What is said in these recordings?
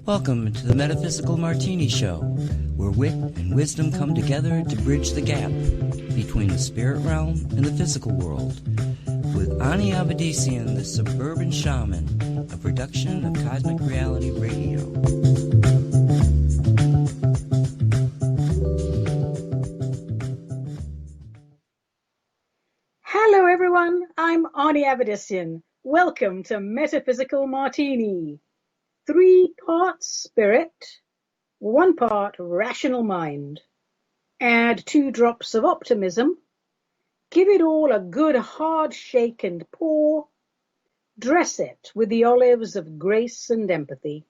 Welcome to the Metaphysical Martini Show, where wit and wisdom come together to bridge the gap between the spirit realm and the physical world. With Ani Avedissian, the Suburban Shaman, a production of Cosmic Reality Radio. Hello everyone, I'm Ani Avedissian. Welcome to Metaphysical Martini. 3 parts spirit, 1 part rational mind. Add 2 drops of optimism. Give it all a good hard shake and pour. Dress it with the olives of grace and empathy.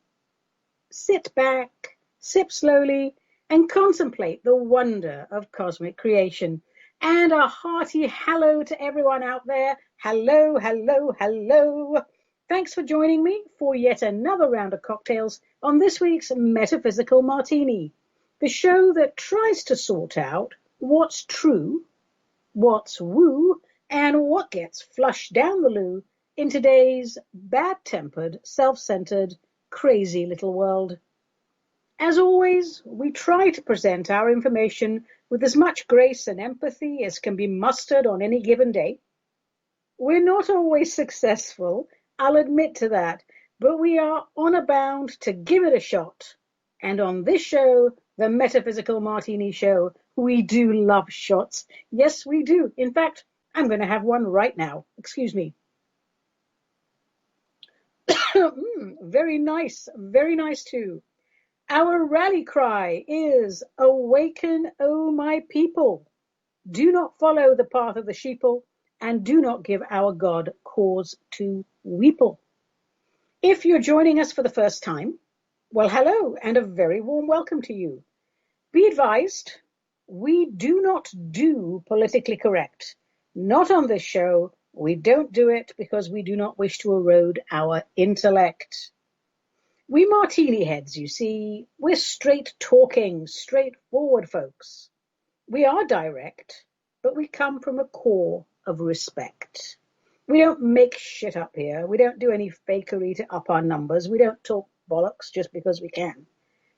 Sit back, sip slowly, and contemplate the wonder of cosmic creation. And a hearty hello to everyone out there. Hello, hello, hello. Thanks for joining me for yet another round of cocktails on this week's Metaphysical Martini, the show that tries to sort out what's true, what's woo, and what gets flushed down the loo in today's bad-tempered, self-centered, crazy little world. As always, we try to present our information with as much grace and empathy as can be mustered on any given day. We're not always successful, I'll admit to that, but we are honor bound to give it a shot. And on this show, the Metaphysical Martini Show, we do love shots. Yes, we do. In fact, I'm going to have one right now. Excuse me. Very nice too. Our rally cry is, "Awaken, O my people. Do not follow the path of the sheeple, and do not give our God cause to weeple." If you're joining us for the first time, well, hello, and a very warm welcome to you. Be advised, we do not do politically correct. Not on this show. We don't do it because we do not wish to erode our intellect. We martini heads, you see, we're straight talking, straightforward folks. We are direct, but we come from a core of respect. We don't make shit up here. We don't do any fakery to up our numbers. We don't talk bollocks just because we can.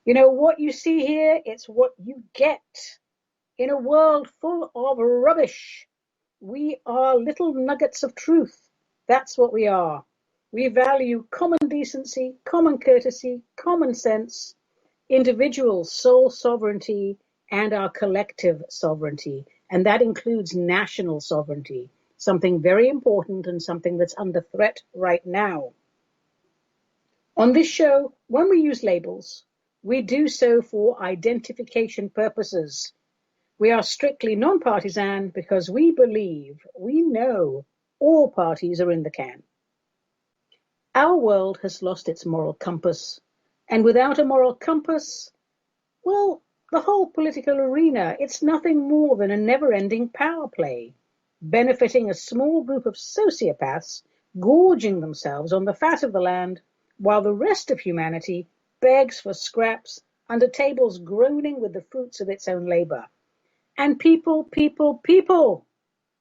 You know, what you see here, it's what you get. In a world full of rubbish, we are little nuggets of truth. That's what we are. We value common decency, common courtesy, common sense, individual soul sovereignty, and our collective sovereignty. And that includes national sovereignty, something very important and something that's under threat right now. On this show, when we use labels, we do so for identification purposes. We are strictly non-partisan because we believe, we know, all parties are in the can. Our world has lost its moral compass, and without a moral compass, well, the whole political arena, it's nothing more than a never-ending power play, benefiting a small group of sociopaths gorging themselves on the fat of the land, while the rest of humanity begs for scraps under tables groaning with the fruits of its own labor. And people,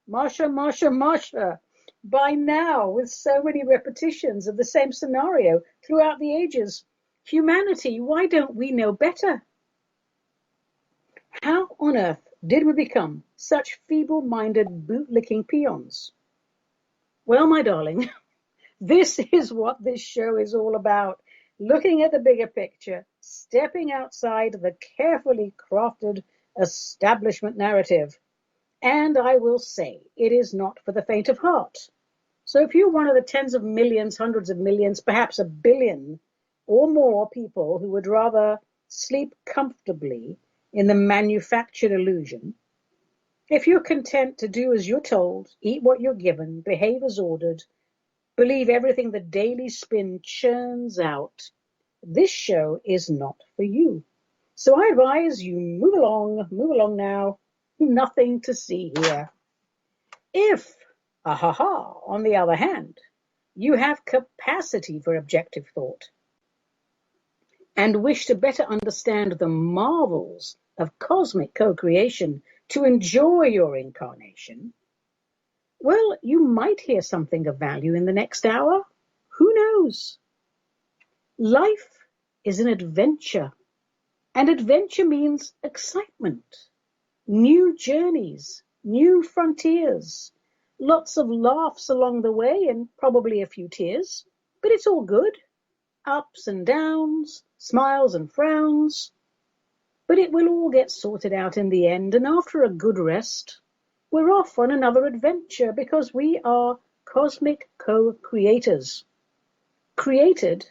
Marsha, by now, with so many repetitions of the same scenario throughout the ages, humanity, why don't we know better? How on earth did we become such feeble-minded, boot-licking peons? Well, my darling, this is what this show is all about. Looking at the bigger picture, stepping outside the carefully crafted establishment narrative. And I will say, it is not for the faint of heart. So if you're one of the tens of millions, hundreds of millions, perhaps a billion or more people who would rather sleep comfortably in the manufactured illusion, if you're content to do as you're told, eat what you're given, behave as ordered, believe everything the daily spin churns out, this show is not for you. So I advise you move along now. Nothing to see here. If, on the other hand, you have capacity for objective thought and wish to better understand the marvels of cosmic co-creation to enjoy your incarnation, Well, you might hear something of value in the next hour. Who knows? Life is an adventure, and adventure means excitement, new journeys, new frontiers, lots of laughs along the way and probably a few tears, but it's all good. Ups and downs, smiles and frowns. But it will all get sorted out in the end, and after a good rest, we're off on another adventure because we are cosmic co-creators, created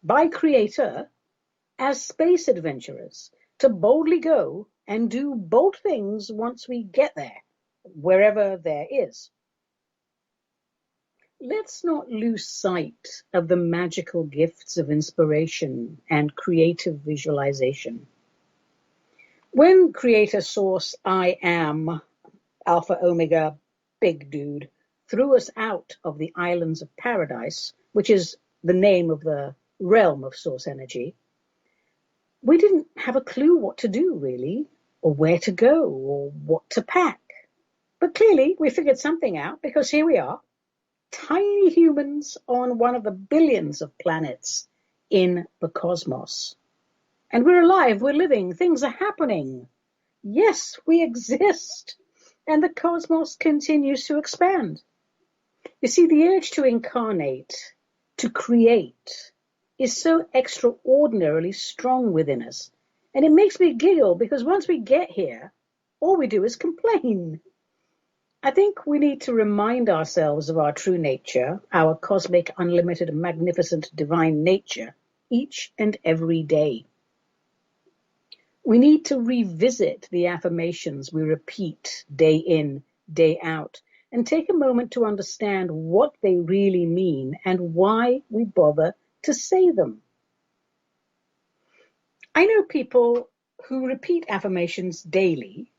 by Creator as space adventurers to boldly go and do bold things once we get there, wherever there is. Let's not lose sight of the magical gifts of inspiration and creative visualization. When Creator Source I Am, Alpha Omega, Big Dude, threw us out of the islands of paradise, which is the name of the realm of source energy, we didn't have a clue what to do, really, or where to go, or what to pack. But clearly we figured something out, because here we are, tiny humans on one of the billions of planets in the cosmos. And we're alive, we're living, things are happening. Yes, we exist. And the cosmos continues to expand. You see, the urge to incarnate, to create, is so extraordinarily strong within us. And it makes me giggle because once we get here, all we do is complain. I think we need to remind ourselves of our true nature, our cosmic, unlimited, magnificent, divine nature, each and every day. We need to revisit the affirmations we repeat day in, day out, and take a moment to understand what they really mean and why we bother to say them. I know people who repeat affirmations daily.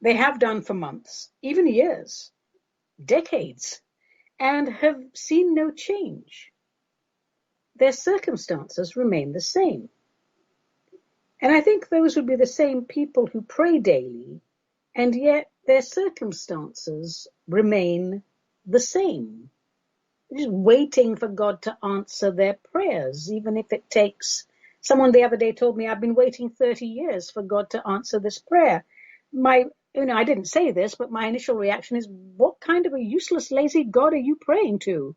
They have done for months, even years, decades, and have seen no change. Their circumstances remain the same. And I think those would be the same people who pray daily, and yet their circumstances remain the same. They're just waiting for God to answer their prayers, even if it takes... Someone the other day told me, I've been waiting 30 years for God to answer this prayer. I didn't say this, but my initial reaction is, what kind of a useless, lazy God are you praying to?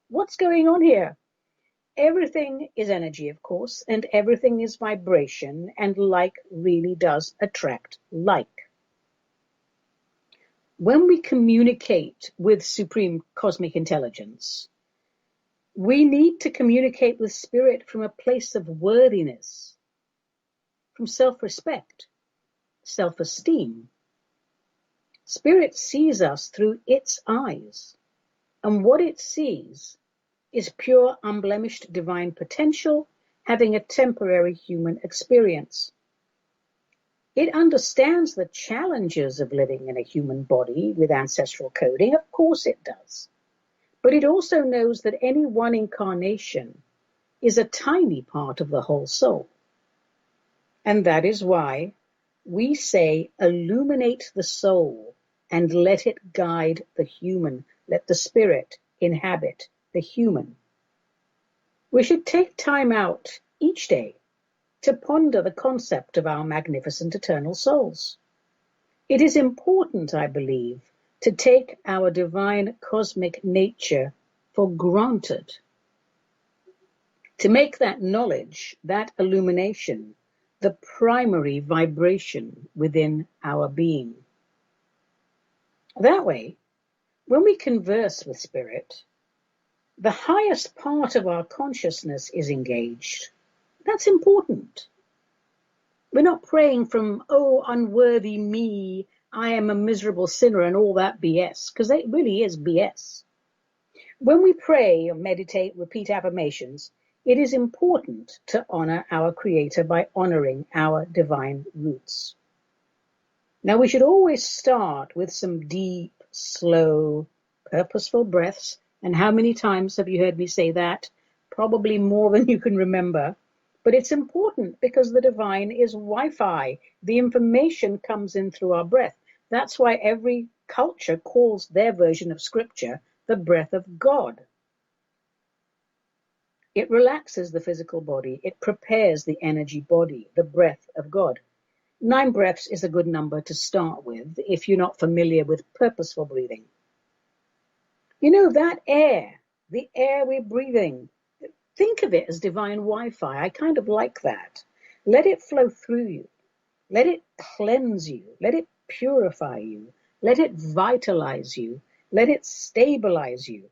What's going on here? Everything is energy, of course, and everything is vibration, and like really does attract like. When we communicate with Supreme Cosmic Intelligence, we need to communicate with Spirit from a place of worthiness, from self-respect, self-esteem. Spirit sees us through its eyes, and what it sees is pure, unblemished divine potential having a temporary human experience. It understands the challenges of living in a human body with ancestral coding. Of course it does. But it also knows that any one incarnation is a tiny part of the whole soul. And that is why we say, illuminate the soul and let it guide the human. Let the spirit inhabit the human. We should take time out each day to ponder the concept of our magnificent eternal souls. It is important, I believe, to take our divine cosmic nature for granted, to make that knowledge, that illumination, the primary vibration within our being. That way, when we converse with Spirit, the highest part of our consciousness is engaged. That's important. We're not praying from, oh, unworthy me, I am a miserable sinner and all that BS, because it really is BS. When we pray or meditate, repeat affirmations, it is important to honor our Creator by honoring our divine roots. Now, we should always start with some deep, slow, purposeful breaths. And how many times have you heard me say that? Probably more than you can remember. But it's important because the divine is Wi-Fi. The information comes in through our breath. That's why every culture calls their version of scripture the breath of God. It relaxes the physical body. It prepares the energy body, the breath of God. 9 breaths is a good number to start with if you're not familiar with purposeful breathing. You know, that air, the air we're breathing, think of it as divine Wi-Fi. I kind of like that. Let it flow through you. Let it cleanse you. Let it purify you. Let it vitalize you. Let it stabilize you.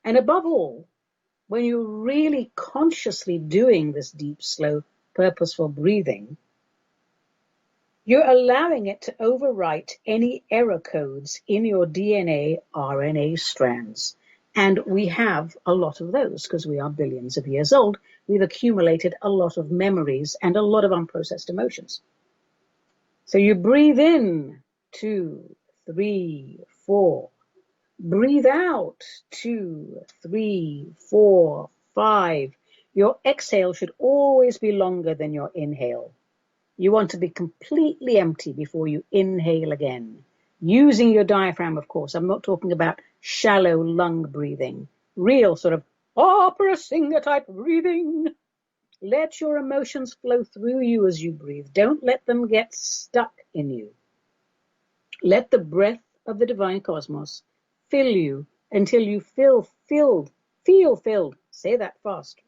And above all, when you're really consciously doing this deep, slow, purposeful breathing, you're allowing it to overwrite any error codes in your DNA, RNA strands. And we have a lot of those because we are billions of years old. We've accumulated a lot of memories and a lot of unprocessed emotions. So you breathe in, 2, 3, 4. Breathe out, 2, 3, 4, 5. Your exhale should always be longer than your inhale. You want to be completely empty before you inhale again. Using your diaphragm, of course. I'm not talking about shallow lung breathing. Real sort of opera singer type breathing. Let your emotions flow through you as you breathe. Don't let them get stuck in you. Let the breath of the divine cosmos fill you until you feel filled. Say that fast.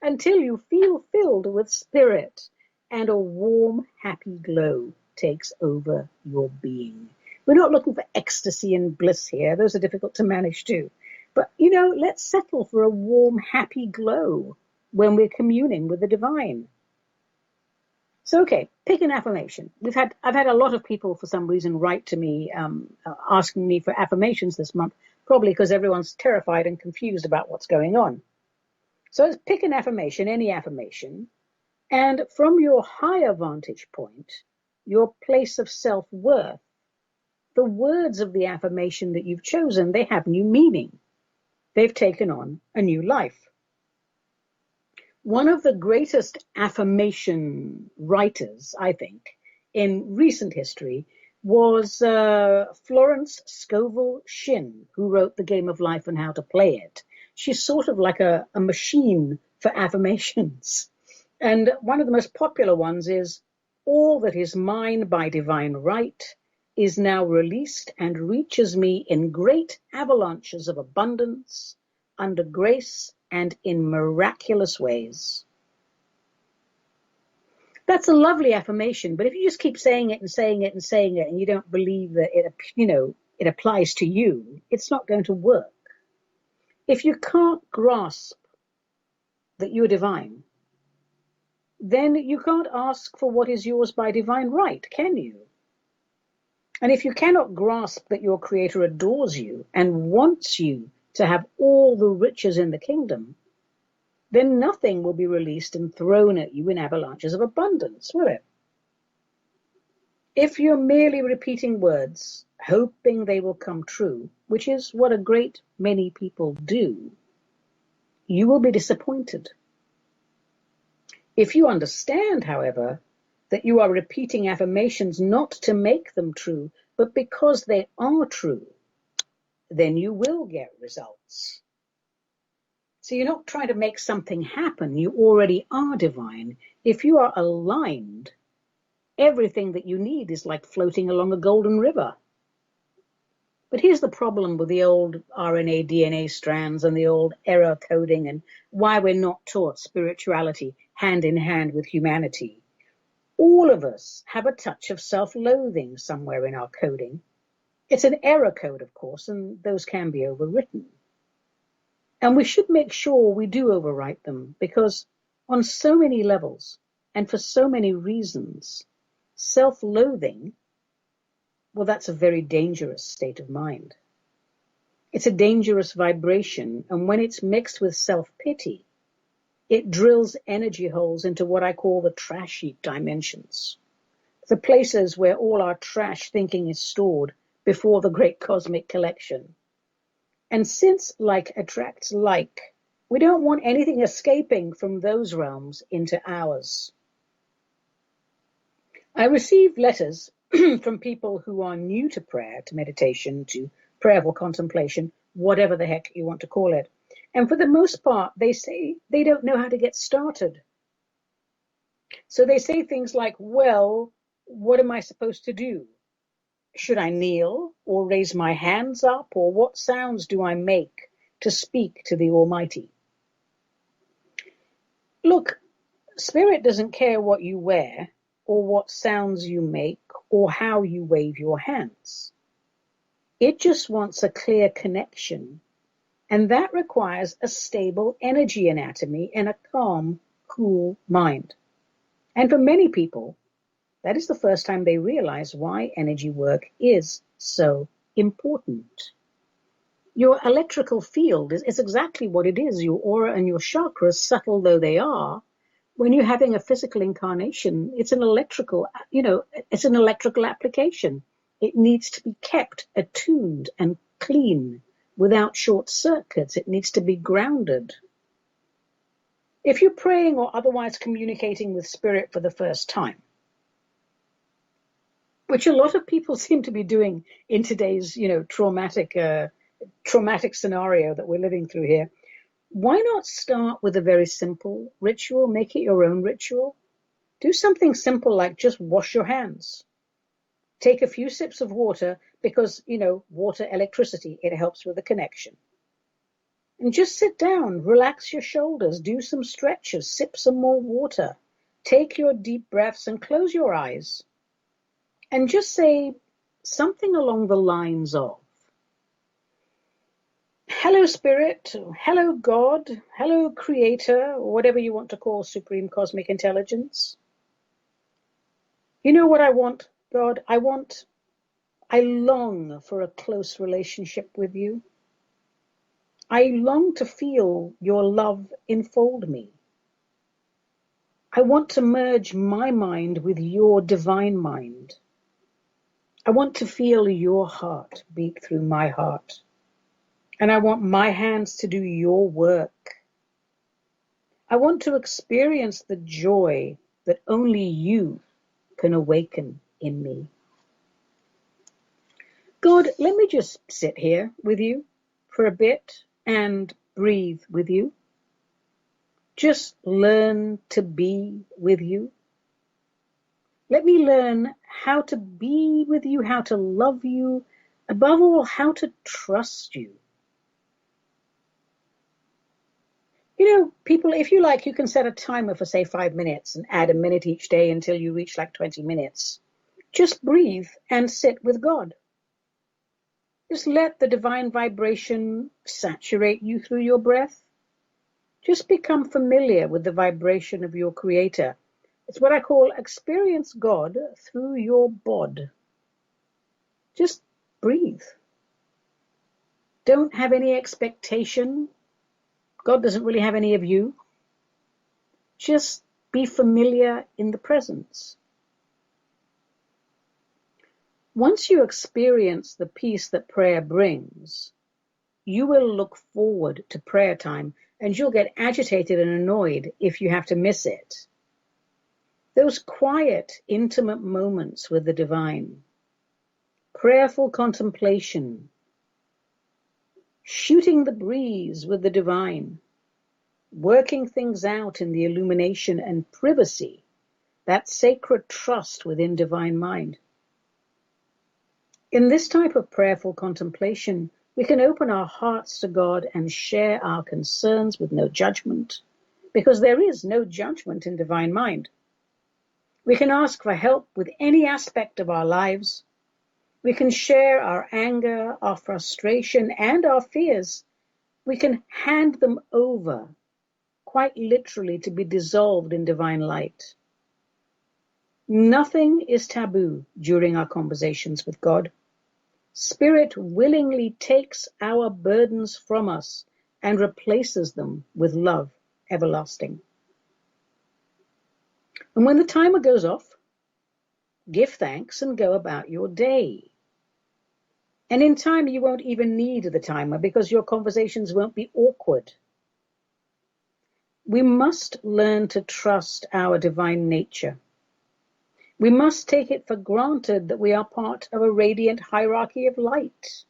Until you feel filled with spirit and a warm, happy glow takes over your being. We're not looking for ecstasy and bliss here. Those are difficult to manage too. But, you know, let's settle for a warm, happy glow when we're communing with the divine. So, okay, pick an affirmation. I've had a lot of people, for some reason, write to me asking me for affirmations this month, probably because everyone's terrified and confused about what's going on. So let's pick an affirmation, any affirmation, and from your higher vantage point, your place of self-worth, the words of the affirmation that you've chosen, they have new meaning. They've taken on a new life. One of the greatest affirmation writers, I think, in recent history was Florence Scovel Shinn, who wrote The Game of Life and How to Play It. She's sort of like a machine for affirmations. And one of the most popular ones is, all that is mine by divine right is now released and reaches me in great avalanches of abundance, under grace, and in miraculous ways. That's a lovely affirmation, but if you just keep saying it and saying it and saying it, and you don't believe that it applies to you, it's not going to work. If you can't grasp that you're divine, then you can't ask for what is yours by divine right, can you? And if you cannot grasp that your Creator adores you and wants you to have all the riches in the kingdom, then nothing will be released and thrown at you in avalanches of abundance, will it? If you're merely repeating words, hoping they will come true, which is what a great many people do, you will be disappointed. If you understand, however, that you are repeating affirmations not to make them true, but because they are true, then you will get results. So you're not trying to make something happen. You already are divine. If you are aligned, everything that you need is like floating along a golden river. But here's the problem with the old RNA, DNA strands and the old error coding and why we're not taught spirituality hand in hand with humanity. All of us have a touch of self-loathing somewhere in our coding. It's an error code, of course, and those can be overwritten. And we should make sure we do overwrite them because on so many levels and for so many reasons, self-loathing, well, that's a very dangerous state of mind. It's a dangerous vibration, and when it's mixed with self-pity, it drills energy holes into what I call the trash heap dimensions, the places where all our trash thinking is stored before the great cosmic collection. And since like attracts like, we don't want anything escaping from those realms into ours. I received letters from people who are new to prayer, to meditation, to prayerful contemplation, whatever the heck you want to call it. And for the most part, they say they don't know how to get started. So they say things like, well, what am I supposed to do? Should I kneel or raise my hands up, or what sounds do I make to speak to the Almighty? Look, Spirit doesn't care what you wear or what sounds you make or how you wave your hands. It just wants a clear connection, and that requires a stable energy anatomy and a calm, cool mind. And for many people, that is the first time they realize why energy work is so important. Your electrical field is exactly what it is. Your aura and your chakras, subtle though they are, when you're having a physical incarnation, it's an electrical, it's an electrical application. It needs to be kept attuned and clean without short circuits. It needs to be grounded. If you're praying or otherwise communicating with Spirit for the first time, which a lot of people seem to be doing in today's, traumatic scenario that we're living through here, why not start with a very simple ritual? Make it your own ritual. Do something simple like just wash your hands. Take a few sips of water because, water, electricity, it helps with the connection. And just sit down, relax your shoulders, do some stretches, sip some more water. Take your deep breaths and close your eyes. And just say something along the lines of, hello, Spirit, hello, God, hello, Creator, or whatever you want to call Supreme Cosmic Intelligence. You know what I want, God? I long for a close relationship with you. I long to feel your love enfold me. I want to merge my mind with your divine mind. I want to feel your heart beat through my heart. And I want my hands to do your work. I want to experience the joy that only you can awaken in me. God, let me just sit here with you for a bit and breathe with you. Just learn to be with you. Let me learn how to be with you, how to love you, above all, how to trust you. People, if you like, you can set a timer for, say, 5 minutes and add a minute each day until you reach like 20 minutes. Just breathe and sit with God. Just let the divine vibration saturate you through your breath. Just become familiar with the vibration of your Creator. It's what I call experience God through your bod. Just breathe. Don't have any expectation. God doesn't really have any of you. Just be familiar in the presence. Once you experience the peace that prayer brings, you will look forward to prayer time, and you'll get agitated and annoyed if you have to miss it. Those quiet, intimate moments with the divine, prayerful contemplation, shooting the breeze with the divine, working things out in the illumination and privacy, that sacred trust within divine mind. In this type of prayerful contemplation, we can open our hearts to God and share our concerns with no judgment, because there is no judgment in divine mind. We can ask for help with any aspect of our lives. We can share our anger, our frustration, and our fears. We can hand them over, quite literally, to be dissolved in divine light. Nothing is taboo during our conversations with God. Spirit willingly takes our burdens from us and replaces them with love everlasting. And when the timer goes off, give thanks and go about your day. And in time, you won't even need the timer because your conversations won't be awkward. We must learn to trust our divine nature. We must take it for granted that we are part of a radiant hierarchy of light.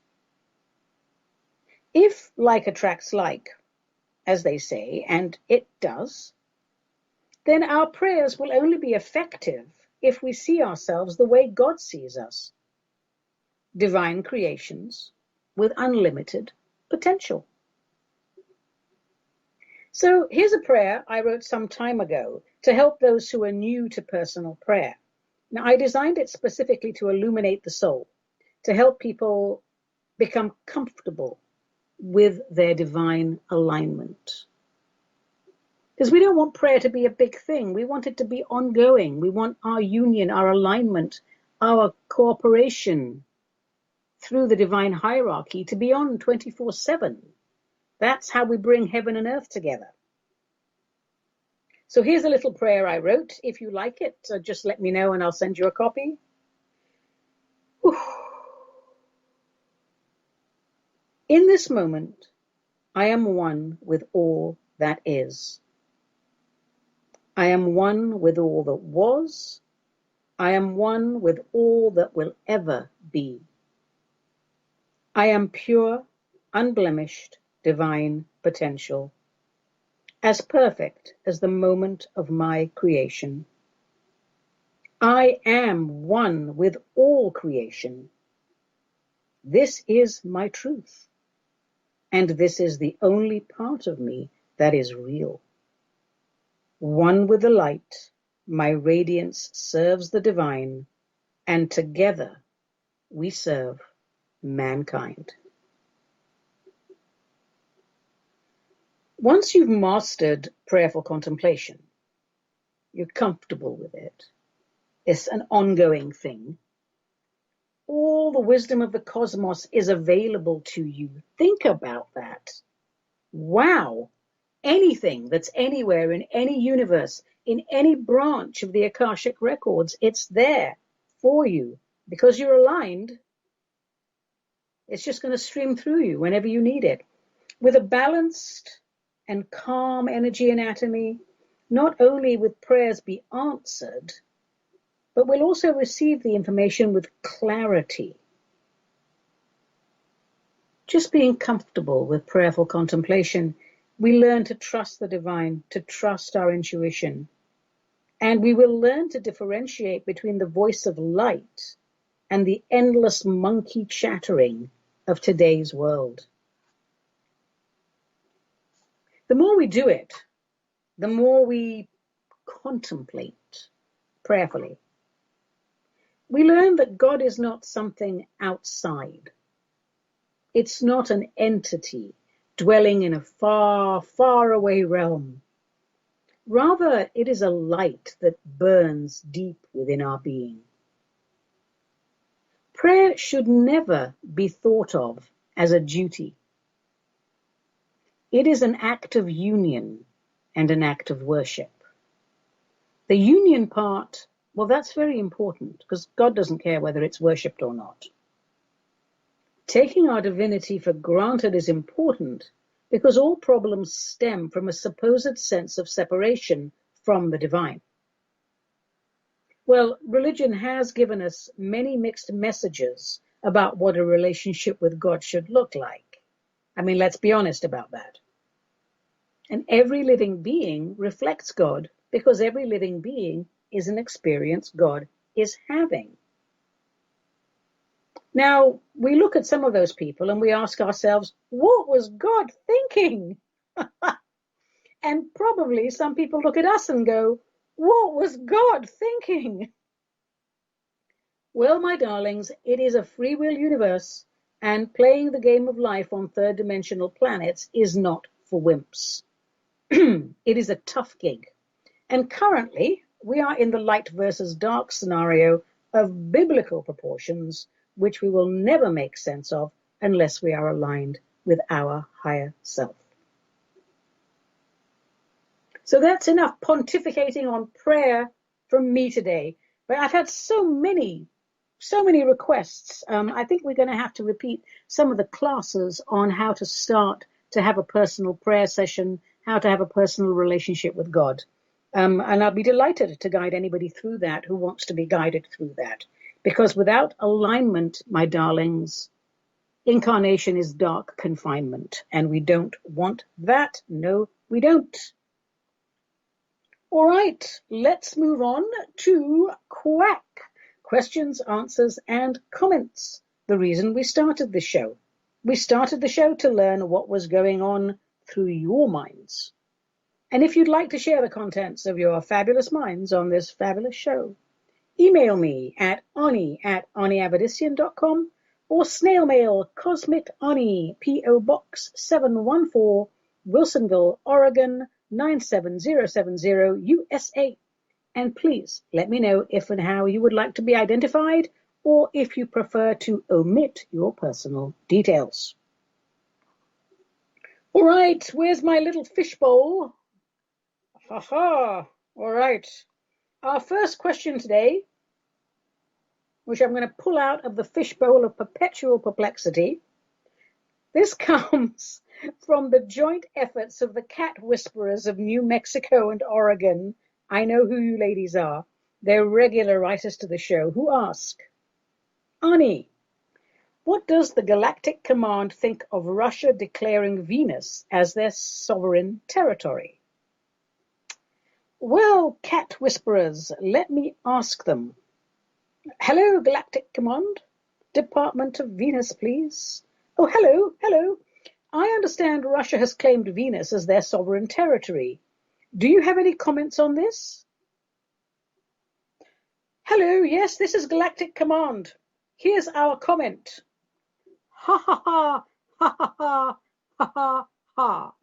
If like attracts like, as they say, and it does, then our prayers will only be effective if we see ourselves the way God sees us, divine creations with unlimited potential. So here's a prayer I wrote some time ago to help those who are new to personal prayer. Now, I designed it specifically to illuminate the soul, to help people become comfortable with their divine alignment. Because we don't want prayer to be a big thing. We want it to be ongoing. We want our union, our alignment, our cooperation through the divine hierarchy to be on 24/7. That's how we bring heaven and earth together. So here's a little prayer I wrote. If you like it, just let me know and I'll send you a copy. Whew. In this moment, I am one with all that is. I am one with all that was. I am one with all that will ever be. I am pure, unblemished, divine potential, as perfect as the moment of my creation. I am one with all creation. This is my truth, and this is the only part of me that is real. One with the light, my radiance serves the divine, and together we serve mankind. Once you've mastered prayerful contemplation, you're comfortable with it, it's an ongoing thing, all the wisdom of the cosmos is available to you. Think about that. Wow! Anything that's anywhere in any universe, in any branch of the Akashic records, it's there for you. Because you're aligned, it's just going to stream through you whenever you need it. With a balanced and calm energy anatomy, not only will prayers be answered, but we'll also receive the information with clarity. Just being comfortable with prayerful contemplation, we learn to trust the divine, to trust our intuition, and we will learn to differentiate between the voice of light and the endless monkey chattering of today's world. The more we do it, the more we contemplate prayerfully. We learn that God is not something outside. It's not an entity dwelling in a far, far away realm. Rather, it is a light that burns deep within our being. Prayer should never be thought of as a duty. It is an act of union and an act of worship. The union part, well, that's very important because God doesn't care whether it's worshipped or not. Taking our divinity for granted is important because all problems stem from a supposed sense of separation from the divine. Well, religion has given us many mixed messages about what a relationship with God should look like. I mean, let's be honest about that. And every living being reflects God because every living being is an experience God is having. Now, we look at some of those people and we ask ourselves, what was God thinking? And probably some people look at us and go, what was God thinking? Well, my darlings, it is a free will universe, and playing the game of life on third-dimensional planets is not for wimps. It is a tough gig. And currently, we are in the light versus dark scenario of biblical proportions, which we will never make sense of unless we are aligned with our higher self. So that's enough pontificating on prayer from me today. But I've had so many requests. I think we're going to have to repeat some of the classes on how to start to have a personal prayer session, how to have a personal relationship with God. And I'll be delighted to guide anybody through that who wants to be guided through that. Because without alignment, my darlings, incarnation is dark confinement, and we don't want that. No, we don't. All right, let's move on to Quack. Questions, answers, and comments. The reason we started the show. We started the show to learn what was going on through your minds. And if you'd like to share the contents of your fabulous minds on this fabulous show, email me at ani@aniavedissian.com or snail mail Cosmic Ani, P.O. Box 714, Wilsonville, Oregon 97070, USA. And please let me know if and how you would like to be identified, or if you prefer to omit your personal details. All right, where's my little fishbowl? Ha ha! All right. Our first question today, which I'm going to pull out of the fishbowl of perpetual perplexity. This comes from the joint efforts of the cat whisperers of New Mexico and Oregon. I know who you ladies are. They're regular writers to the show, who ask, Ani, what does the Galactic Command think of Russia declaring Venus as their sovereign territory? Well, cat whisperers, let me ask them. Hello, Galactic Command. Department of Venus, please. Oh, hello, hello. I understand Russia has claimed Venus as their sovereign territory. Do you have any comments on this? Hello, yes, this is Galactic Command. Here's our comment. Ha ha ha, ha ha ha, ha ha ha.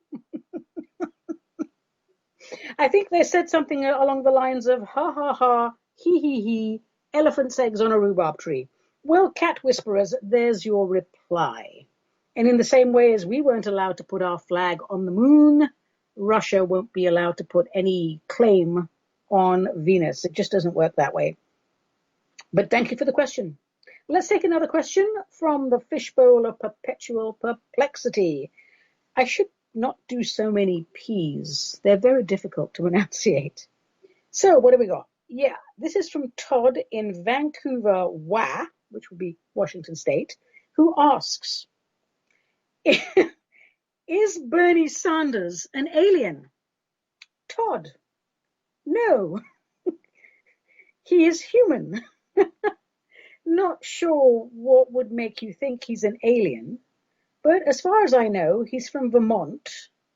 I think they said something along the lines of ha ha ha, he, elephant's eggs on a rhubarb tree. Well, cat whisperers, there's your reply. And in the same way as we weren't allowed to put our flag on the moon, Russia won't be allowed to put any claim on Venus. It just doesn't work that way. But thank you for the question. Let's take another question from the fishbowl of perpetual perplexity. I should not do so many P's. They're very difficult to enunciate. So what do we got? Yeah, this is from Todd in Vancouver, WA, which would be Washington State, who asks, is Bernie Sanders an alien? Todd, no, he is human. Not sure what would make you think he's an alien, but as far as I know, he's from Vermont,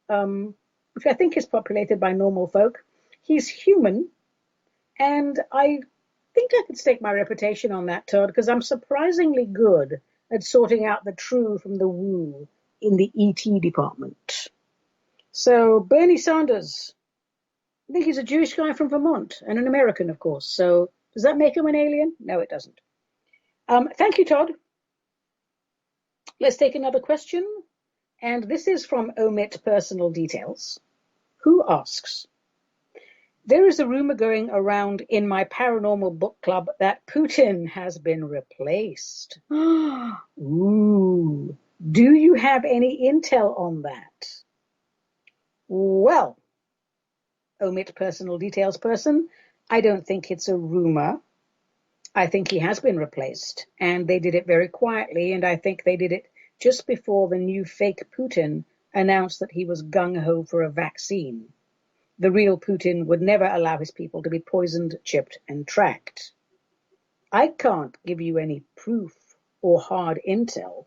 which I think is populated by normal folk. He's human, and I think I could stake my reputation on that, Todd, because I'm surprisingly good at sorting out the true from the woo in the ET department. So Bernie Sanders, I think he's a Jewish guy from Vermont and an American, of course. So does that make him an alien? No, it doesn't. Thank you, Todd. Let's take another question. And this is from Omit Personal Details, who asks, there is a rumor going around in my paranormal book club that Putin has been replaced. Ooh. Do you have any intel on that? Well, Omit Personal Details person, I don't think it's a rumor. I think he has been replaced, and they did it very quietly, and I think they did it just before the new fake Putin announced that he was gung-ho for a vaccine. The real Putin would never allow his people to be poisoned, chipped, and tracked. I can't give you any proof or hard intel.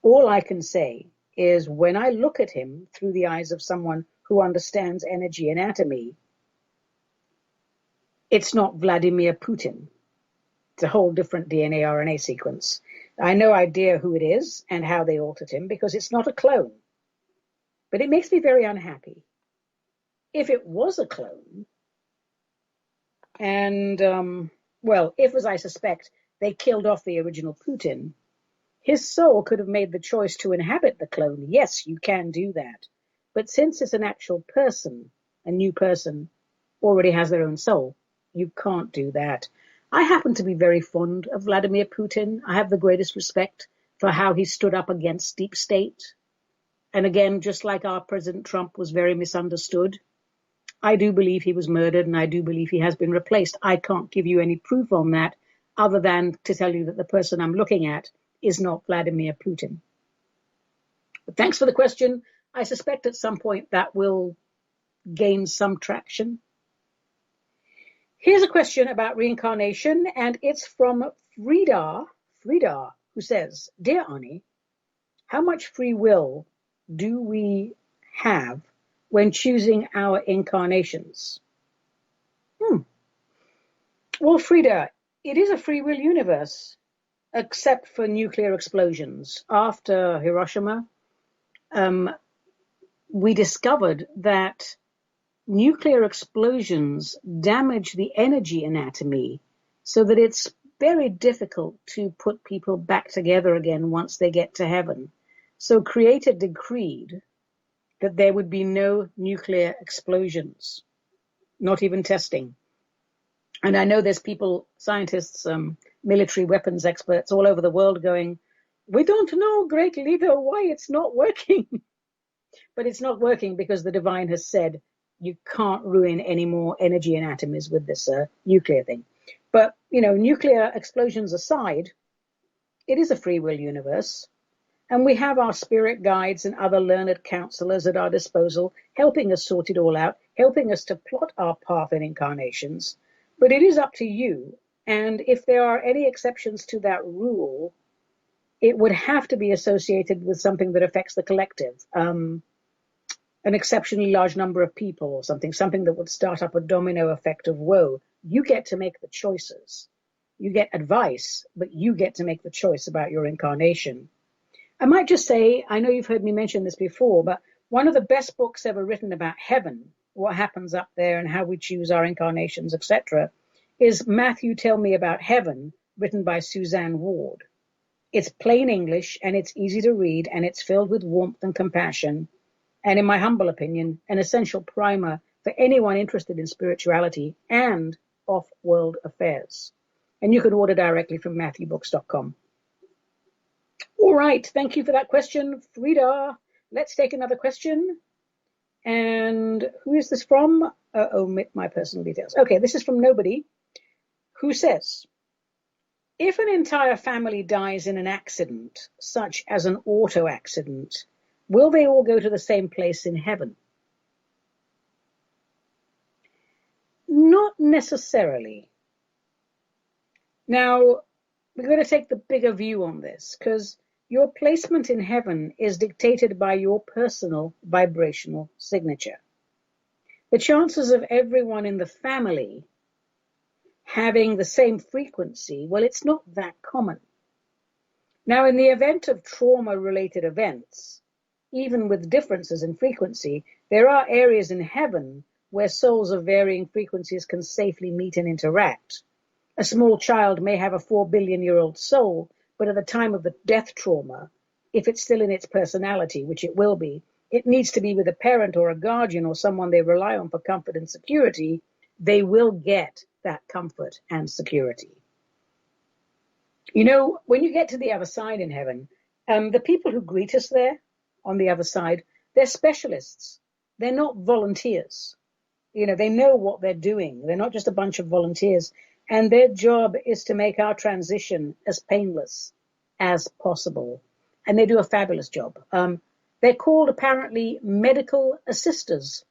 All I can say is when I look at him through the eyes of someone who understands energy anatomy, it's not Vladimir Putin. It's a whole different DNA RNA sequence. I have no idea who it is and how they altered him because it's not a clone. But it makes me very unhappy. If it was a clone, and, well, if, as I suspect, they killed off the original Putin, his soul could have made the choice to inhabit the clone. Yes, you can do that. But since it's an actual person, a new person, already has their own soul, you can't do that. I happen to be very fond of Vladimir Putin. I have the greatest respect for how he stood up against deep state. And again, just like our President Trump was very misunderstood. I do believe he was murdered, and I do believe he has been replaced. I can't give you any proof on that other than to tell you that the person I'm looking at is not Vladimir Putin. But thanks for the question. I suspect at some point that will gain some traction. Here's a question about reincarnation, and it's from Frida, who says, Dear Ani, how much free will do we have when choosing our incarnations? Well, Frida, it is a free will universe, except for nuclear explosions. After Hiroshima, we discovered that nuclear explosions damage the energy anatomy so that it's very difficult to put people back together again once they get to heaven. So Creator decreed that there would be no nuclear explosions, not even testing. And I know there's people, scientists, military weapons experts all over the world going, we don't know, great leader, why it's not working. But it's not working because the divine has said you can't ruin any more energy anatomies with this nuclear thing. But, nuclear explosions aside, it is a free will universe. And we have our spirit guides and other learned counselors at our disposal, helping us sort it all out, helping us to plot our path in incarnations. But it is up to you. And if there are any exceptions to that rule, it would have to be associated with something that affects the collective, an exceptionally large number of people or something that would start up a domino effect of woe. You get to make the choices. You get advice, but you get to make the choice about your incarnation. I might just say, I know you've heard me mention this before, but one of the best books ever written about heaven, what happens up there and how we choose our incarnations, etc., is Matthew Tell Me About Heaven, written by Suzanne Ward. It's plain English, and it's easy to read, and it's filled with warmth and compassion, and in my humble opinion, an essential primer for anyone interested in spirituality and off-world affairs. And you can order directly from MatthewBooks.com. All right, thank you for that question, Frida. Let's take another question. And who is this from? Omit my personal details. Okay, this is from Nobody, who says, if an entire family dies in an accident, such as an auto accident, will they all go to the same place in heaven? Not necessarily. Now, we're going to take the bigger view on this, because your placement in heaven is dictated by your personal vibrational signature. The chances of everyone in the family having the same frequency, well, it's not that common. Now, in the event of trauma-related events, even with differences in frequency, there are areas in heaven where souls of varying frequencies can safely meet and interact. A small child may have a 4 billion-year-old soul, but at the time of the death trauma, if it's still in its personality, which it will be, it needs to be with a parent or a guardian or someone they rely on for comfort and security. They will get that comfort and security. When you get to the other side in heaven, the people who greet us there on the other side, they're specialists. They're not volunteers. They know what they're doing. They're not just a bunch of volunteers. And their job is to make our transition as painless as possible. And they do a fabulous job. They're called, apparently, medical assisters.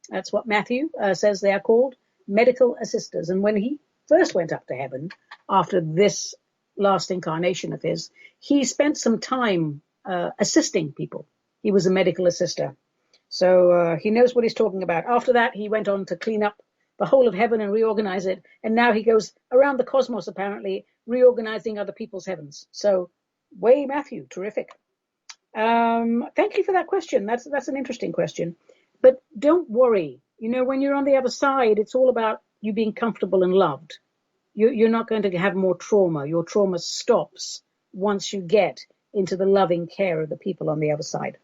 That's what Matthew says they are called, medical assisters. And when he first went up to heaven, after this last incarnation of his, he spent some time assisting people. He was a medical assister. So he knows what he's talking about. After that, he went on to clean up the whole of heaven and reorganize it. And now he goes around the cosmos, apparently, reorganizing other people's heavens. So, way Matthew, terrific. Thank you for that question. That's an interesting question. But don't worry. When you're on the other side, it's all about you being comfortable and loved. You're not going to have more trauma. Your trauma stops once you get into the loving care of the people on the other side.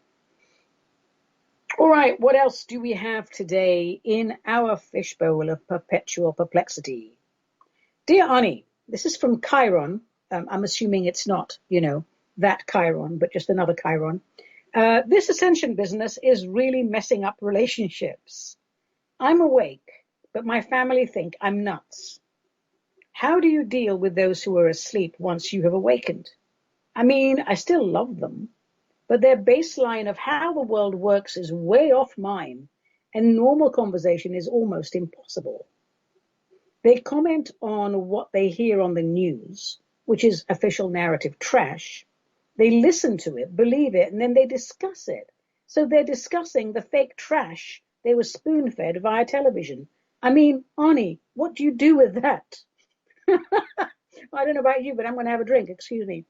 All right, what else do we have today in our fishbowl of perpetual perplexity? Dear Ani, this is from Chiron. I'm assuming it's not, that Chiron, but just another Chiron. This ascension business is really messing up relationships. I'm awake, but my family think I'm nuts. How do you deal with those who are asleep once you have awakened? I mean, I still love them, but their baseline of how the world works is way off mine, and normal conversation is almost impossible. They comment on what they hear on the news, which is official narrative trash. They listen to it, believe it, and then they discuss it. So they're discussing the fake trash they were spoon-fed via television. I mean, Ani, what do you do with that? I don't know about you, but I'm going to have a drink. Excuse me.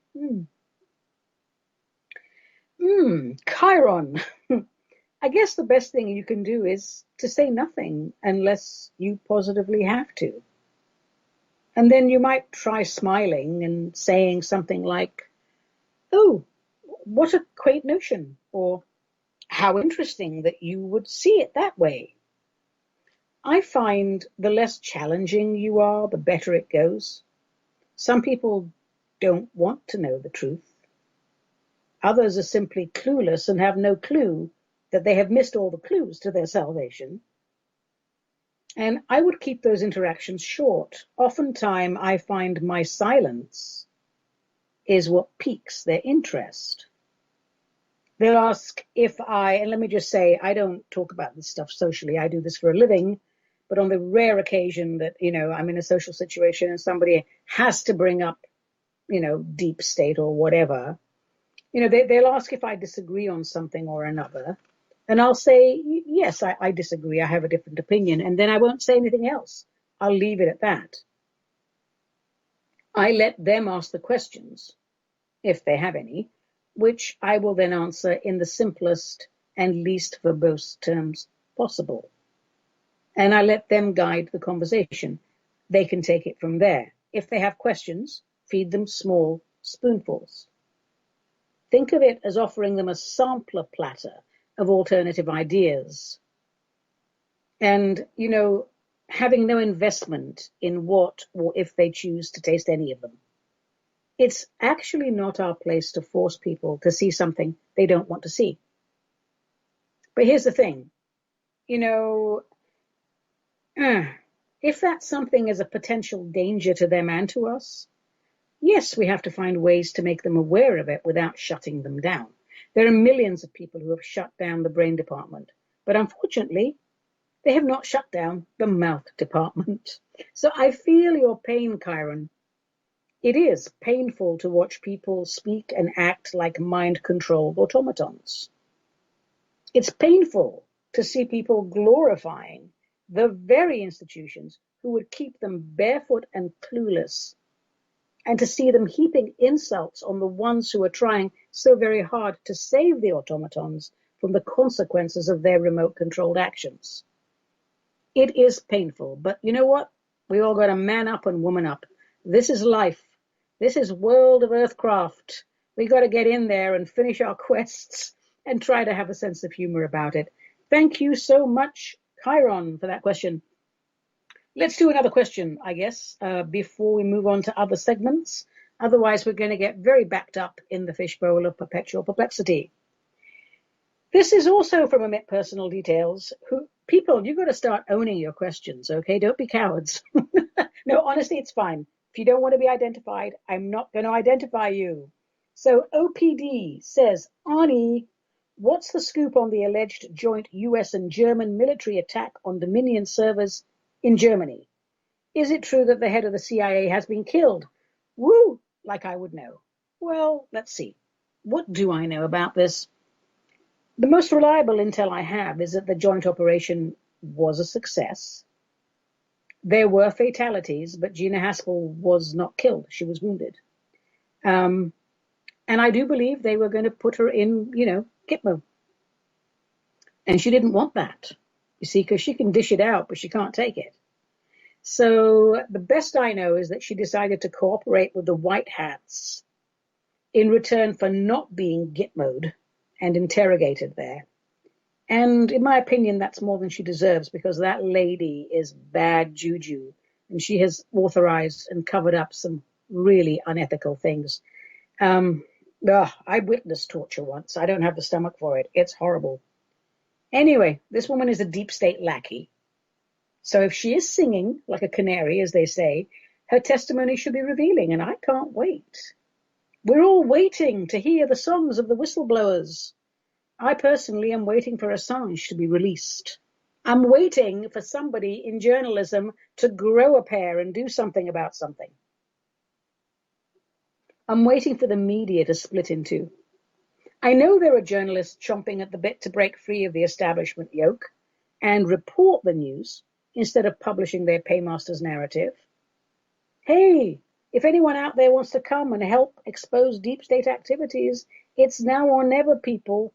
Chiron. I guess the best thing you can do is to say nothing unless you positively have to. And then you might try smiling and saying something like, oh, what a quaint notion, or how interesting that you would see it that way. I find the less challenging you are, the better it goes. Some people don't want to know the truth. Others are simply clueless and have no clue that they have missed all the clues to their salvation. And I would keep those interactions short. Oftentimes, I find my silence is what piques their interest. They'll ask if and let me just say, I don't talk about this stuff socially. I do this for a living. But on the rare occasion that, I'm in a social situation and somebody has to bring up, deep state or whatever, they'll ask if I disagree on something or another. And I'll say, yes, I disagree. I have a different opinion. And then I won't say anything else. I'll leave it at that. I let them ask the questions, if they have any, which I will then answer in the simplest and least verbose terms possible. And I let them guide the conversation. They can take it from there. If they have questions, feed them small spoonfuls. Think of it as offering them a sampler platter of alternative ideas. And, having no investment in what or if they choose to taste any of them. It's actually not our place to force people to see something they don't want to see. But here's the thing, if that something is a potential danger to them and to us, yes, we have to find ways to make them aware of it without shutting them down. There are millions of people who have shut down the brain department, but unfortunately, they have not shut down the mouth department. So I feel your pain, Chiron. It is painful to watch people speak and act like mind-controlled automatons. It's painful to see people glorifying the very institutions who would keep them barefoot and clueless, and to see them heaping insults on the ones who are trying so very hard to save the automatons from the consequences of their remote-controlled actions. It is painful, but you know what? We all got to man up and woman up. This is life. This is World of Earthcraft. We got to get in there and finish our quests and try to have a sense of humor about it. Thank you so much, Chiron, for that question. Let's do another question, I guess, before we move on to other segments. Otherwise, we're going to get very backed up in the fishbowl of perpetual perplexity. This is also from Omit Personal Details. People, you've got to start owning your questions, okay? Don't be cowards. No, honestly, it's fine. If you don't want to be identified, I'm not going to identify you. So OPD says, Ani, what's the scoop on the alleged joint US and German military attack on Dominion servers in Germany? Is it true that the head of the CIA has been killed? Woo, like I would know. Well, let's see. What do I know about this? The most reliable intel I have is that the joint operation was a success. There were fatalities, but Gina Haspel was not killed. She was wounded. And I do believe they were going to put her in, Gitmo. And she didn't want that, you see, because she can dish it out, but she can't take it. So the best I know is that she decided to cooperate with the White Hats in return for not being Gitmoed and interrogated there. And in my opinion, that's more than she deserves, because that lady is bad juju, and she has authorized and covered up some really unethical things. I witnessed torture once. I don't have the stomach for it. It's horrible. Anyway, this woman is a deep state lackey. So if she is singing like a canary, as they say, her testimony should be revealing, and I can't wait. We're all waiting to hear the songs of the whistleblowers. I personally am waiting for Assange to be released. I'm waiting for somebody in journalism to grow a pair and do something about something. I'm waiting for the media to split in two. I know there are journalists chomping at the bit to break free of the establishment yoke and report the news instead of publishing their paymaster's narrative. Hey, if anyone out there wants to come and help expose deep state activities, it's now or never, people.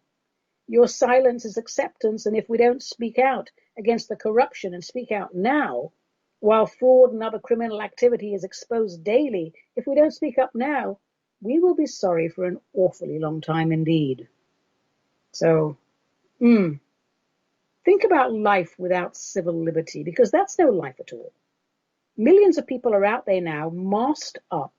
Your silence is acceptance, and if we don't speak out against the corruption and speak out now, while fraud and other criminal activity is exposed daily, if we don't speak up now, we will be sorry for an awfully long time indeed. So, think about life without civil liberty, because that's no life at all. Millions of people are out there now, masked up.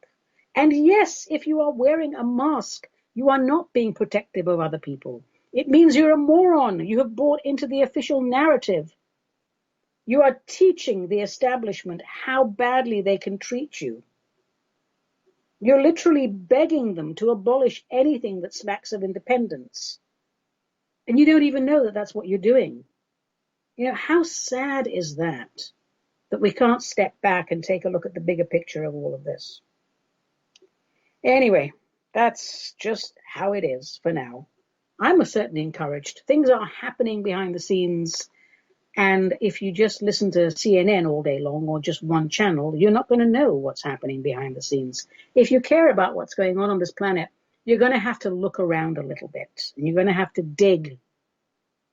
And yes, if you are wearing a mask, you are not being protective of other people. It means you're a moron. You have bought into the official narrative. You are teaching the establishment how badly they can treat you. You're literally begging them to abolish anything that smacks of independence. And you don't even know that that's what you're doing. You know, how sad is that we can't step back and take a look at the bigger picture of all of this? Anyway, that's just how it is for now. I'm certainly encouraged. Things are happening behind the scenes. And if you just listen to CNN all day long or just one channel, you're not going to know what's happening behind the scenes. If you care about what's going on this planet, you're going to have to look around a little bit. And you're going to have to dig.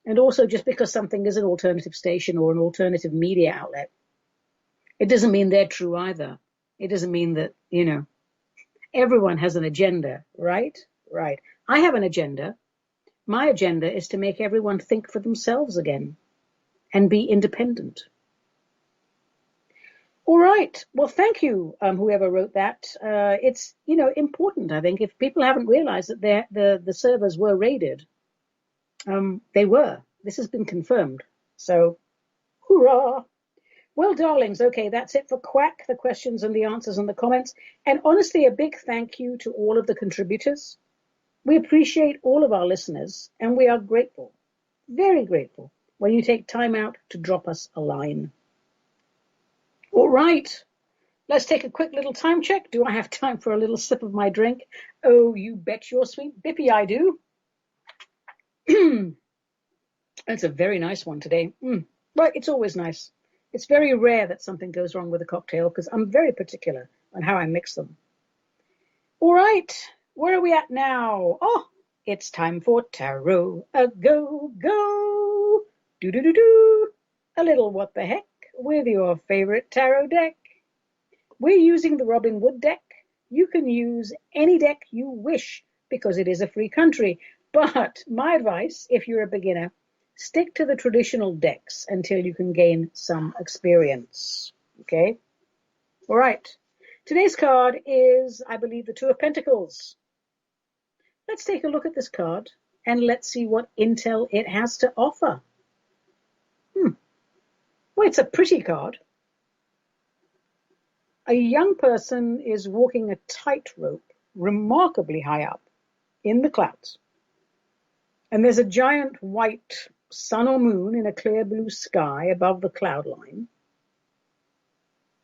And also, just because something is an alternative station or an alternative media outlet, it doesn't mean they're true either. It doesn't mean that, everyone has an agenda, right? Right. I have an agenda. My agenda is to make everyone think for themselves again and be independent. All right. Well, thank you, whoever wrote that. It's, important, I think. If people haven't realized that the servers were raided, they were. This has been confirmed. So, hoorah. Well, darlings, okay, that's it for Quack, the questions and the answers and the comments. And honestly, a big thank you to all of the contributors. We appreciate all of our listeners, and we are grateful, very grateful, when you take time out to drop us a line. All right, let's take a quick little time check. Do I have time for a little sip of my drink? Oh, you bet your sweet bippy I do. It's a very nice one today. Well, it's always nice. It's very rare that something goes wrong with a cocktail because I'm very particular on how I mix them. All right. Where are we at now? Oh, it's time for Tarot a Go. Do. A little what the heck with your favorite tarot deck. We're using the Robin Wood deck. You can use any deck you wish because it is a free country. But my advice, if you're a beginner, stick to the traditional decks until you can gain some experience. Okay? All right. Today's card is, I believe, the Two of Pentacles. Let's take a look at this card and let's see what intel it has to offer. Well, it's a pretty card. A young person is walking a tightrope remarkably high up in the clouds. And there's a giant white sun or moon in a clear blue sky above the cloud line.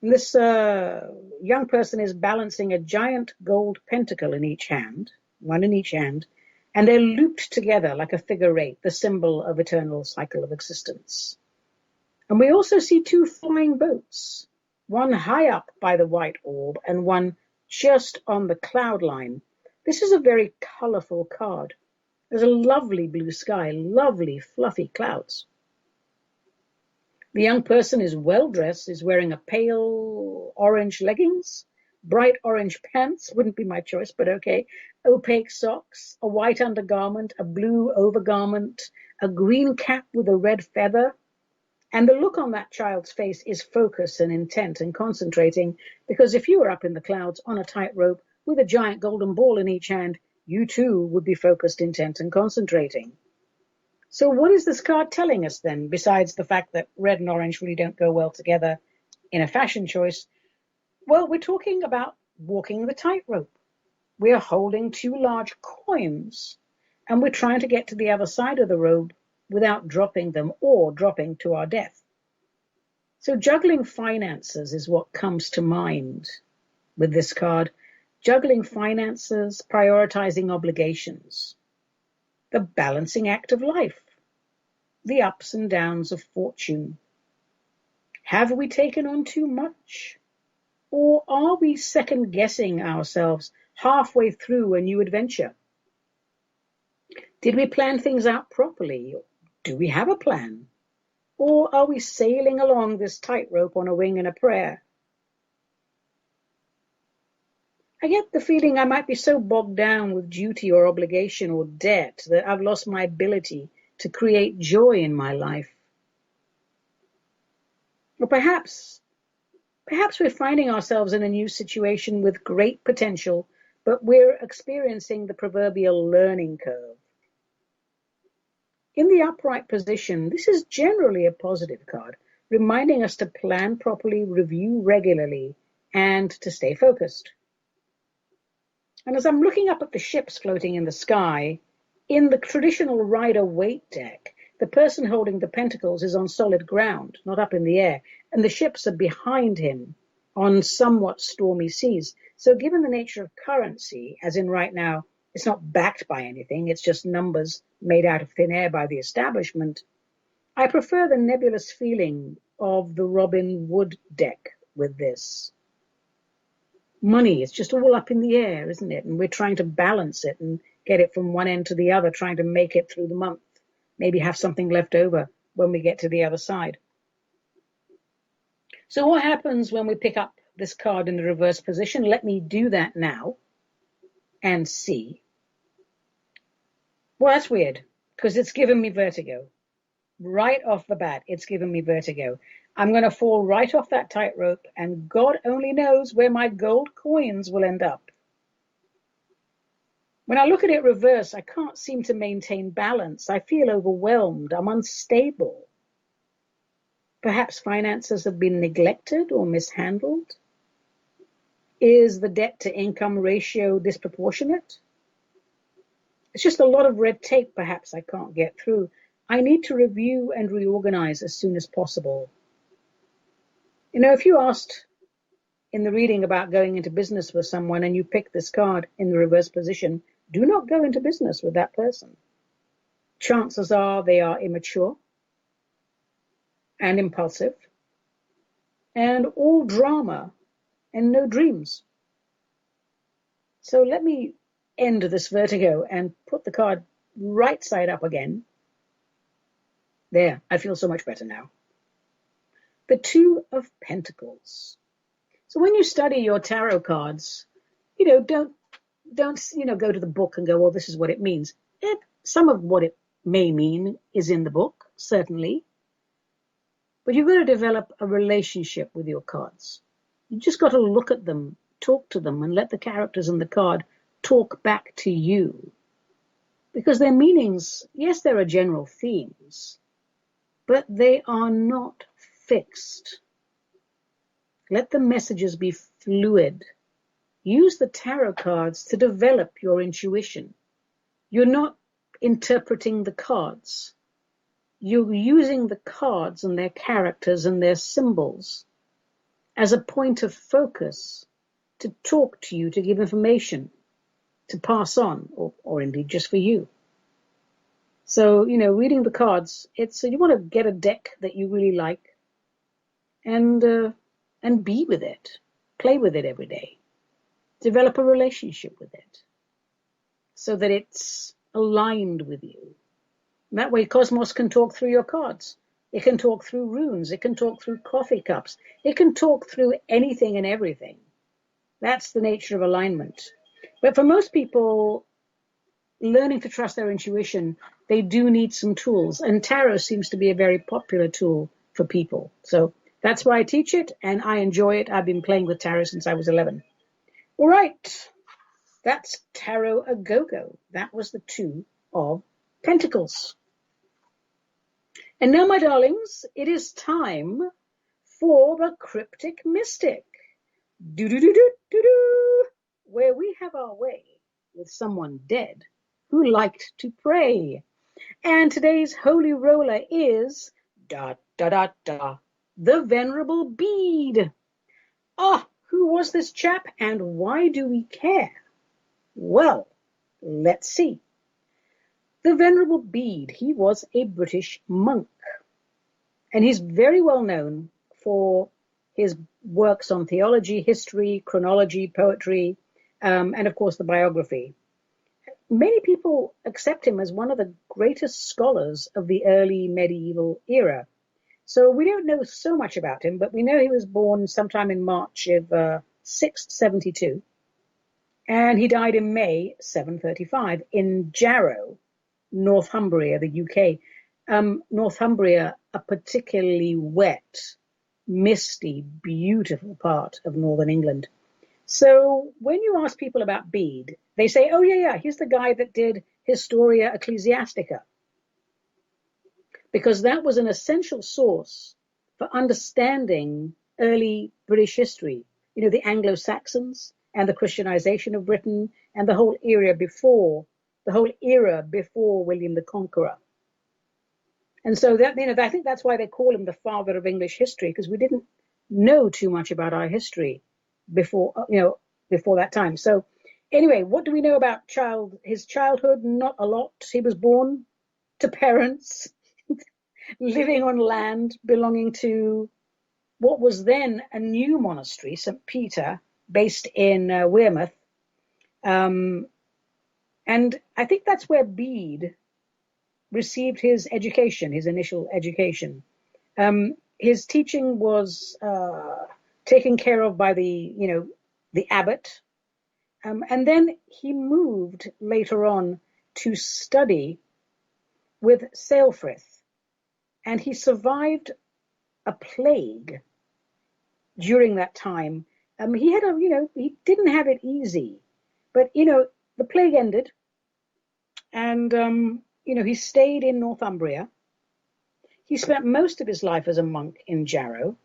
And this young person is balancing a giant gold pentacle in each hand, one in each hand, and they're looped together like a figure eight, the symbol of eternal cycle of existence. And we also see two flying boats, one high up by the white orb and one just on the cloud line. This is a very colorful card. There's a lovely blue sky, lovely fluffy clouds. The young person is well dressed, is wearing a pale orange leggings, bright orange pants, wouldn't be my choice, but okay, opaque socks, a white undergarment, a blue overgarment, a green cap with a red feather. And the look on that child's face is focused and intent and concentrating, because if you were up in the clouds on a tightrope with a giant golden ball in each hand, you too would be focused, intent, and concentrating. So what is this card telling us then, besides the fact that red and orange really don't go well together in a fashion choice? Well, we're talking about walking the tightrope. We are holding two large coins, and we're trying to get to the other side of the rope without dropping them or dropping to our death. So juggling finances is what comes to mind with this card. Juggling finances, prioritizing obligations, the balancing act of life, the ups and downs of fortune. Have we taken on too much? Or are we second-guessing ourselves halfway through a new adventure? Did we plan things out properly? Do we have a plan? Or are we sailing along this tightrope on a wing and a prayer? I get the feeling I might be so bogged down with duty or obligation or debt that I've lost my ability to create joy in my life. Or perhaps we're finding ourselves in a new situation with great potential, but we're experiencing the proverbial learning curve. In the upright position, this is generally a positive card, reminding us to plan properly, review regularly, and to stay focused. And as I'm looking up at the ships floating in the sky, in the traditional Rider-Waite deck, the person holding the pentacles is on solid ground, not up in the air, and the ships are behind him on somewhat stormy seas. So given the nature of currency, as in right now, it's not backed by anything, it's just numbers made out of thin air by the establishment, I prefer the nebulous feeling of the Robin Wood deck with this. Money is just all up in the air, isn't it? And we're trying to balance it and get it from one end to the other, trying to make it through the month. Maybe have something left over when we get to the other side. So what happens when we pick up this card in the reverse position? Let me do that now and see. Well, that's weird because it's given me vertigo. Right off the bat, it's given me vertigo. I'm going to fall right off that tightrope, and God only knows where my gold coins will end up. When I look at it reverse, I can't seem to maintain balance. I feel overwhelmed. I'm unstable. Perhaps finances have been neglected or mishandled. Is the debt-to-income ratio disproportionate? It's just a lot of red tape perhaps I can't get through. I need to review and reorganize as soon as possible. You know, if you asked in the reading about going into business with someone and you pick this card in the reverse position, do not go into business with that person. Chances are they are immature and impulsive and all drama and no dreams. So let me end this vertigo and put the card right side up again. There, I feel so much better now. The Two of Pentacles. So when you study your tarot cards, don't go to the book and go, well, this is what it means. Some of what it may mean is in the book, certainly. But you've got to develop a relationship with your cards. You just got to look at them, talk to them, and let the characters in the card talk back to you. Because their meanings, yes, there are general themes, but they are not fixed. Let the messages be fluid. Use the tarot cards to develop your intuition. You're not interpreting the cards. You're using the cards and their characters and their symbols as a point of focus to talk to you, to give information, to pass on, or indeed just for you. So, reading the cards, you want to get a deck that you really like and be with it. Play with it every day. Develop a relationship with it so that it's aligned with you. And that way, Cosmos can talk through your cards. It can talk through runes. It can talk through coffee cups. It can talk through anything and everything. That's the nature of alignment. But for most people, learning to trust their intuition, they do need some tools. And tarot seems to be a very popular tool for people. So that's why I teach it, and I enjoy it. I've been playing with tarot since I was 11. All right. That's Tarot A Go-Go. That was the Two of Pentacles. And now, my darlings, it is time for the Cryptic Mystic, do-do-do-do-do-do, where we have our way with someone dead who liked to pray. And today's holy roller is the Venerable Bede. Ah, who was this chap and why do we care? Well, let's see. The Venerable Bede, he was a British monk, and he's very well known for his works on theology, history, chronology, poetry, and of course the biography. Many people accept him as one of the greatest scholars of the early medieval era. So we don't know so much about him, but we know he was born sometime in March of 672, and he died in May 735 in Jarrow, Northumbria, the UK. Northumbria, a particularly wet, misty, beautiful part of northern England. So when you ask people about Bede, they say, oh, yeah, he's the guy that did Historia Ecclesiastica, because that was an essential source for understanding early British history. You know, the Anglo-Saxons and the Christianization of Britain and the whole era before William the Conqueror. And so that, you know, I think that's why they call him the father of English history, because we didn't know too much about our history before that time. So anyway, what do we know about his childhood? Not a lot. He was born to parents living on land belonging to what was then a new monastery, St. Peter, based in Weymouth. And I think that's where Bede received his education, his initial education. His teaching was taken care of by the abbot. And then he moved later on to study with Ceolfrith. And he survived a plague during that time. He didn't have it easy, but, the plague ended, and, he stayed in Northumbria. He spent most of his life as a monk in Jarrow.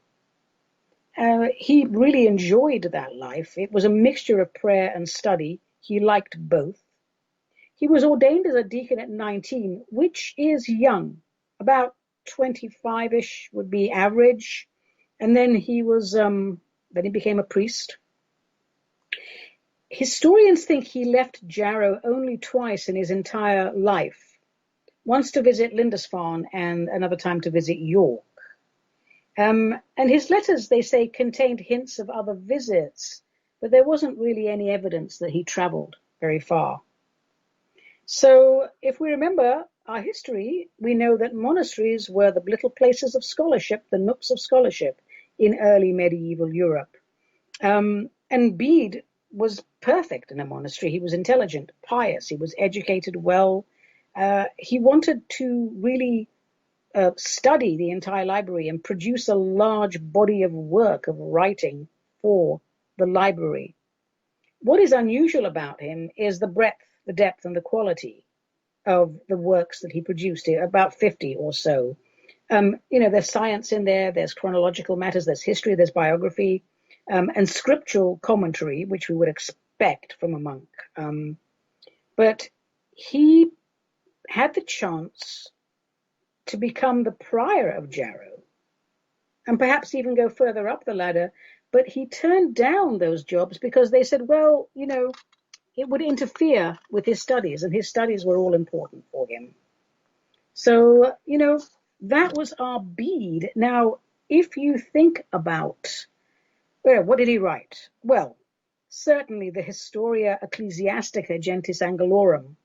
He really enjoyed that life. It was a mixture of prayer and study. He liked both. He was ordained as a deacon at 19, which is young. About 25-ish would be average. And then he became a priest. Historians think he left Jarrow only twice in his entire life. Once to visit Lindisfarne and another time to visit York. And his letters, they say, contained hints of other visits, but there wasn't really any evidence that he traveled very far. So if we remember our history, we know that monasteries were the little places of scholarship, the nooks of scholarship in early medieval Europe. And Bede was perfect in a monastery. He was intelligent, pious, he was educated well. He wanted to really study the entire library and produce a large body of work, of writing for the library. What is unusual about him is the breadth, the depth, and the quality of the works that he produced here, about 50 or so. There's science in there, there's chronological matters, there's history, there's biography, and scriptural commentary, which we would expect from a monk. But he had the chance to become the prior of Jarrow and perhaps even go further up the ladder, but he turned down those jobs because they said, well, it would interfere with his studies, and his studies were all important for him. So, that was our Bede. Now, if you think about, what did he write? Well, certainly the Historia Ecclesiastica Gentis Angelorum,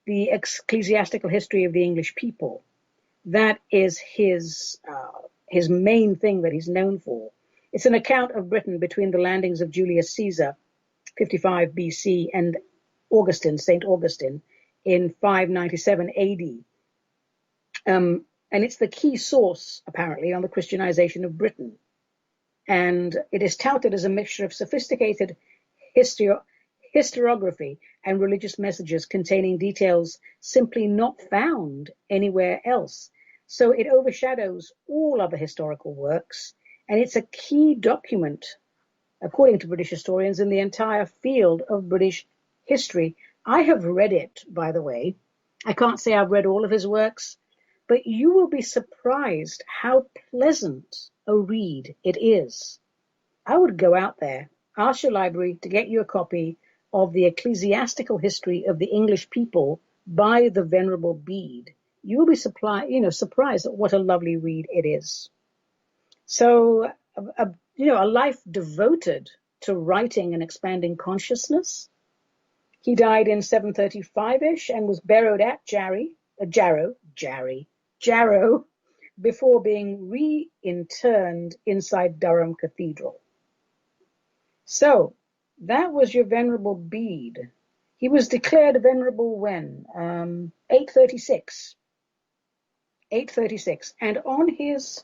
the ecclesiastical history of the English people. That is his main thing that he's known for. It's an account of Britain between the landings of Julius Caesar, 55 BC, and St. Augustine, in 597 AD. And it's the key source, apparently, on the Christianization of Britain. And it is touted as a mixture of sophisticated historiography and religious messages containing details simply not found anywhere else. So it overshadows all other historical works, and it's a key document, according to British historians, in the entire field of British history. I have read it, by the way. I can't say I've read all of his works, but you will be surprised how pleasant a read it is. I would go out there, ask your library to get you a copy of the Ecclesiastical History of the English People by the Venerable Bede. You will be surprised at what a lovely read it is. So, a life devoted to writing and expanding consciousness. He died in 735-ish and was buried at Jarrow, before being reinterred inside Durham Cathedral. So, that was your Venerable Bede. He was declared venerable when? 836. 836. And on his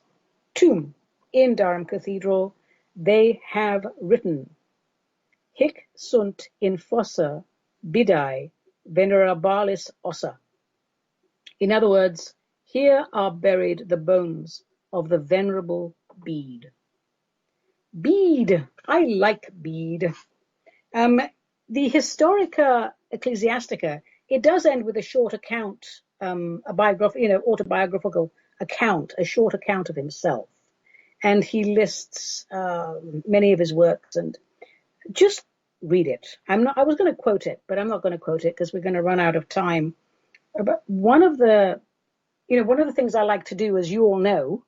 tomb in Durham Cathedral, they have written, Hic sunt in fossa bidae venerabilis ossa. In other words, here are buried the bones of the Venerable Bede. Bede, I like Bede. The Historica Ecclesiastica, it does end with a short account, autobiographical account, a short account of himself. And he lists many of his works, and just read it. I was going to quote it, but I'm not going to quote it because we're going to run out of time. But one of the things I like to do, as you all know,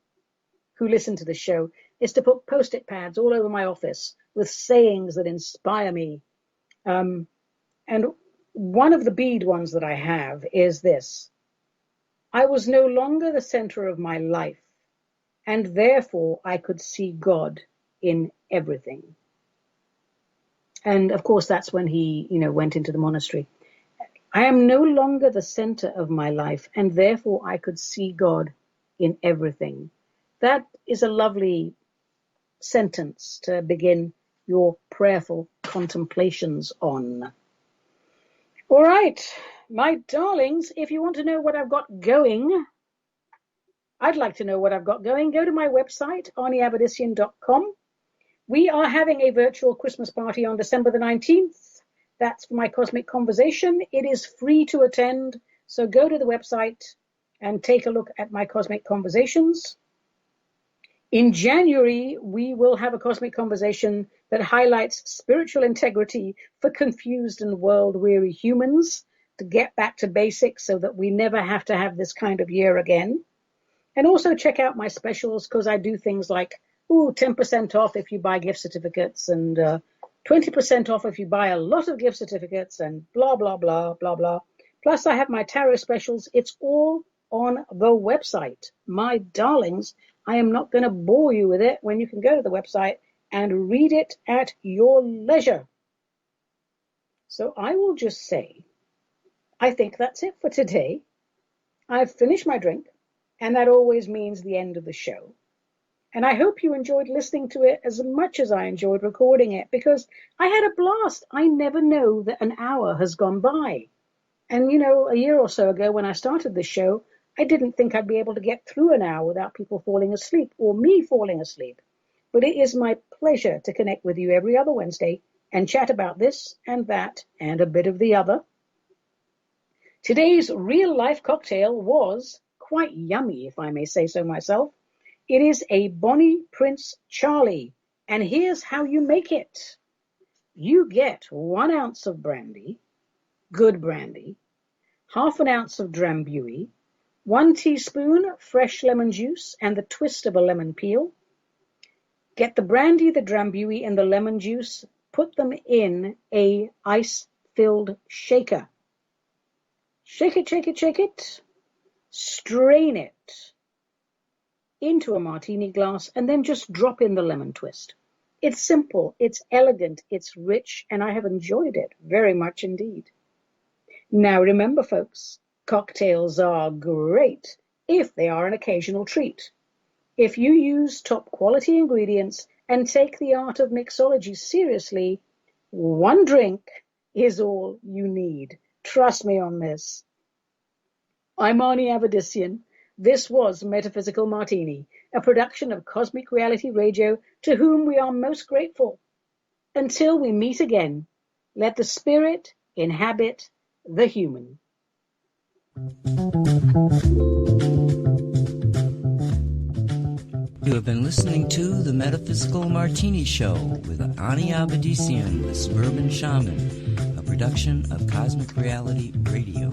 who listen to the show, is to put Post-it pads all over my office with sayings that inspire me. And one of the Bede ones that I have is this: I was no longer the center of my life, and therefore I could see God in everything. And of course, that's when he, went into the monastery. I am no longer the center of my life, and therefore I could see God in everything. That is a lovely sentence to begin your prayerful contemplations on. All right, my darlings, if you want to know what I've got going, I'd like to know what I've got going. Go to my website, aniavedissian.com. We are having a virtual Christmas party on December the 19th. That's for my Cosmic Conversation. It is free to attend, so go to the website and take a look at my Cosmic Conversations. In January, we will have a Cosmic Conversation that highlights spiritual integrity for confused and world-weary humans, to get back to basics so that we never have to have this kind of year again. And also check out my specials, because I do things like 10% off if you buy gift certificates, and 20% off if you buy a lot of gift certificates, and blah, blah, blah, blah, blah. Plus, I have my tarot specials. It's all on the website. My darlings, I am not going to bore you with it when you can go to the website and read it at your leisure. So I will just say, I think that's it for today. I've finished my drink, and that always means the end of the show. And I hope you enjoyed listening to it as much as I enjoyed recording it, because I had a blast. I never know that an hour has gone by. And, a year or so ago when I started this show, I didn't think I'd be able to get through an hour without people falling asleep or me falling asleep. But it is my pleasure to connect with you every other Wednesday and chat about this and that and a bit of the other. Today's real-life cocktail was quite yummy, if I may say so myself. It is a Bonnie Prince Charlie, and here's how you make it. You get 1 ounce of brandy, good brandy, half an ounce of drambuie, 1 teaspoon fresh lemon juice and the twist of a lemon peel. Get the brandy, the drambuie, and the lemon juice. Put them in a ice-filled shaker. Shake it, shake it, shake it. Strain it into a martini glass, and then just drop in the lemon twist. It's simple, it's elegant, it's rich, and I have enjoyed it very much indeed. Now remember, folks, cocktails are great if they are an occasional treat. If you use top quality ingredients and take the art of mixology seriously, 1 drink is all you need. Trust me on this. I'm Ani Avedissian, This was Metaphysical Martini, a production of Cosmic Reality Radio, to whom we are most grateful. Until we meet again, let the spirit inhabit the human. You have been listening to the Metaphysical Martini Show with Ani Avedissian, the Suburban Shaman, a production of Cosmic Reality Radio.